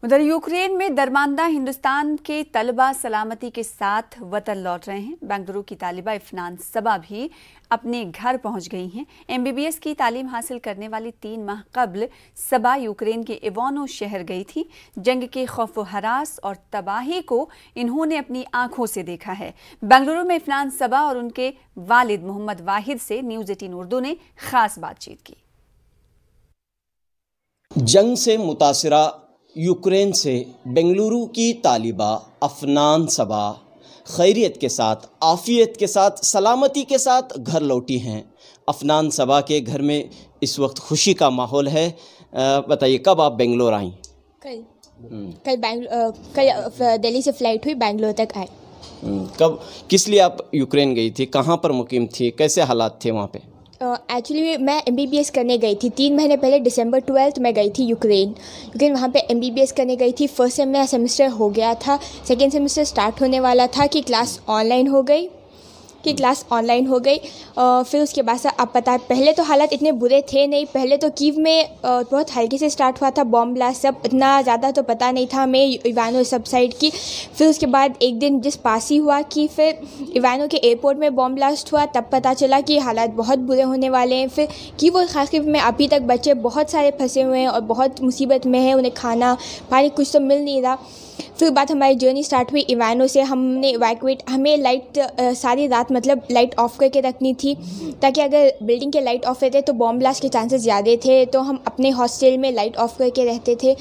उधर यूक्रेन में दरमानदा हिंदुस्तान के तलबा सलामती के साथ वतन लौट रहे हैं। बेंगलुरु की तालिबा इफनान सबा भी अपने घर पहुंच गई हैं। MBBS की तालीम हासिल करने वाली 3 माह कबल सबा यूक्रेन के इवानो शहर गई थी। जंग के खौफ व हरास और तबाही को इन्होंने अपनी आंखों से देखा है। बेंगलुरु में इफनान सबा और उनके वालिद मोहम्मद वाहिद से न्यूज़ 18 उर्दू ने खास बातचीत की। जंग से मुतासिरा यूक्रेन से बेंगलुरु की तालिबा अफनान सबा खैरियत के साथ, आफियत के साथ, सलामती के साथ घर लौटी हैं। अफनान सबा के घर में इस वक्त खुशी का माहौल है। बताइए, कब आप बेंगलोर आई? कल दिल्ली से फ़्लाइट हुई, बेंगलोर तक आए। कब, किस लिए आप यूक्रेन गई थी? कहाँ पर मुकीम थी? कैसे हालात थे वहाँ पे? एक्चुअली मैं MBBS करने गई थी। 3 महीने पहले दिसंबर 12 में गई थी यूक्रेन, क्योंकि वहाँ पे MBBS करने गई थी। फर्स्ट सेमेस्टर हो गया था, सेकेंड सेमेस्टर स्टार्ट होने वाला था कि क्लास ऑनलाइन हो गई। फिर उसके बाद से आप पता है, पहले तो हालात इतने बुरे थे नहीं। पहले तो कीव में बहुत हल्के से स्टार्ट हुआ था बॉम्ब ब्लास्ट, सब इतना ज़्यादा तो पता नहीं था हमें इवानो सब साइड की। फिर उसके बाद एक दिन जिस पास ही हुआ कि फिर इवानो के एयरपोर्ट में बॉम्ब ब्लास्ट हुआ, तब पता चला कि हालात बहुत बुरे होने वाले हैं। फिर कीव और खासकीव में अभी तक बच्चे बहुत सारे फंसे हुए हैं और बहुत मुसीबत में हैं, उन्हें खाना पानी कुछ तो मिल नहीं रहा। फिर बाद हमारी जर्नी स्टार्ट हुई इवानो से। हमने इवैक्यूएट, हमें लाइट सारी रात मतलब लाइट ऑफ करके रखनी थी, ताकि अगर बिल्डिंग के लाइट ऑफ रहते तो बॉम्ब ब्लास्ट के चांसेस ज़्यादा थे, तो हम अपने हॉस्टल में लाइट ऑफ करके रहते थे।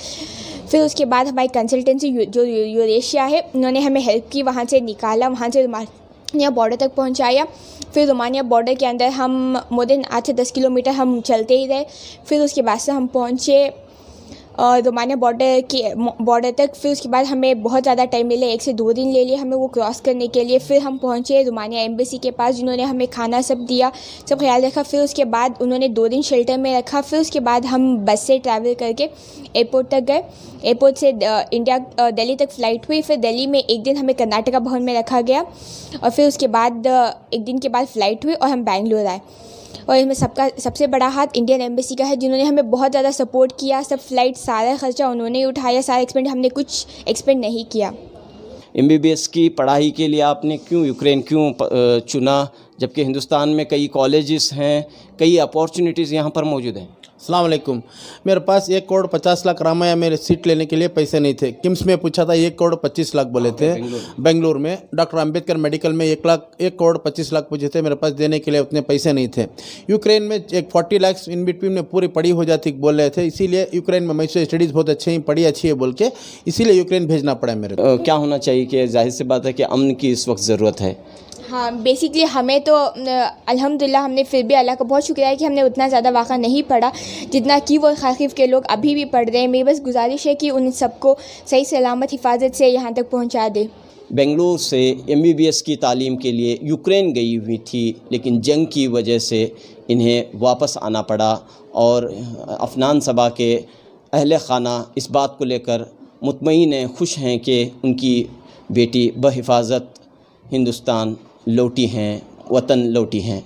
फिर उसके बाद हमारी कंसल्टेंसी जो यूरेशिया है, उन्होंने हमें हेल्प की, वहाँ से निकाला, वहाँ से रोमानिया बॉर्डर तक पहुँचाया। फिर रोमानिया बॉर्डर के अंदर हम मोर देन 8 से 10 किलोमीटर हम चलते ही रहे। फिर उसके बाद से हम पहुँचे रोमानिया बॉर्डर तक। फिर उसके बाद हमें बहुत ज़्यादा टाइम मिले, 1 से 2 दिन ले लिए हमें वो क्रॉस करने के लिए। फिर हम पहुँचे रोमानिया एम्बेसी के पास, जिन्होंने हमें खाना सब दिया, सब ख्याल रखा। फिर उसके बाद उन्होंने 2 दिन शेल्टर में रखा। फिर उसके बाद हम बस से ट्रैवल करके एयरपोर्ट तक गए। एयरपोर्ट से दिल्ली तक फ़्लाइट हुई। फिर दिल्ली में एक दिन हमें कर्नाटका भवन में रखा गया, और फिर उसके बाद 1 दिन के बाद फ़्लाइट हुई और हम बेंगलोर आए। और इसमें सबसे बड़ा हाथ इंडियन एम्बेसी का है, जिन्होंने हमें बहुत ज़्यादा सपोर्ट किया। सब फ्लाइट सारा खर्चा उन्होंने उठाया, सारा एक्सपेंड, हमने कुछ एक्सपेंड नहीं किया। MBBS की पढ़ाई के लिए आपने यूक्रेन क्यों चुना, जबकि हिंदुस्तान में कई कॉलेजेस हैं, कई अपॉर्चुनिटीज़ यहाँ पर मौजूद हैं? अस्सलाम वालेकुम। मेरे पास 1 करोड़ 50 लाख रामाया मेरे सीट लेने के लिए पैसे नहीं थे। किम्स में पूछा था 1 करोड़ 25 लाख बोले थे। बेंगलुरु में डॉक्टर अंबेडकर मेडिकल में 1 करोड़ 25 लाख पूछे थे, मेरे पास देने के लिए उतने पैसे नहीं थे। यूक्रेन में 40 लाख इन बिटवीन में पूरी पढ़ी हो जाती बोल रहे थे, इसीलिए यूक्रेन में मैसूर स्टडीज़ बहुत अच्छे हैं, पढ़ी अच्छी है बोल के, इसीलिए यूक्रेन भेजना पड़ा मेरे को। क्या होना चाहिए कि जाहिर सी बात है कि अमन की इस वक्त ज़रूरत है। हाँ, बेसिकली हमें तो अल्हम्दुलिल्लाह हमने फिर भी अल्लाह का बहुत शुक्रिया है कि हमने उतना ज़्यादा वाक़ा नहीं पढ़ा जितना कीव और खासकीव के लोग अभी भी पढ़ रहे हैं। मेरी बस गुजारिश है कि उन सबको सही सलामत हिफाजत से यहाँ तक पहुँचा दे। बेंगलुरु से MBBS की तालीम के लिए यूक्रेन गई हुई थी, लेकिन जंग की वजह से इन्हें वापस आना पड़ा, और अफनान सबा के अहले खाना इस बात को लेकर मुतमईन हैं, खुश हैं कि उनकी बेटी बहिफाजत हिंदुस्तान लौटी हैं, वतन लौटी हैं।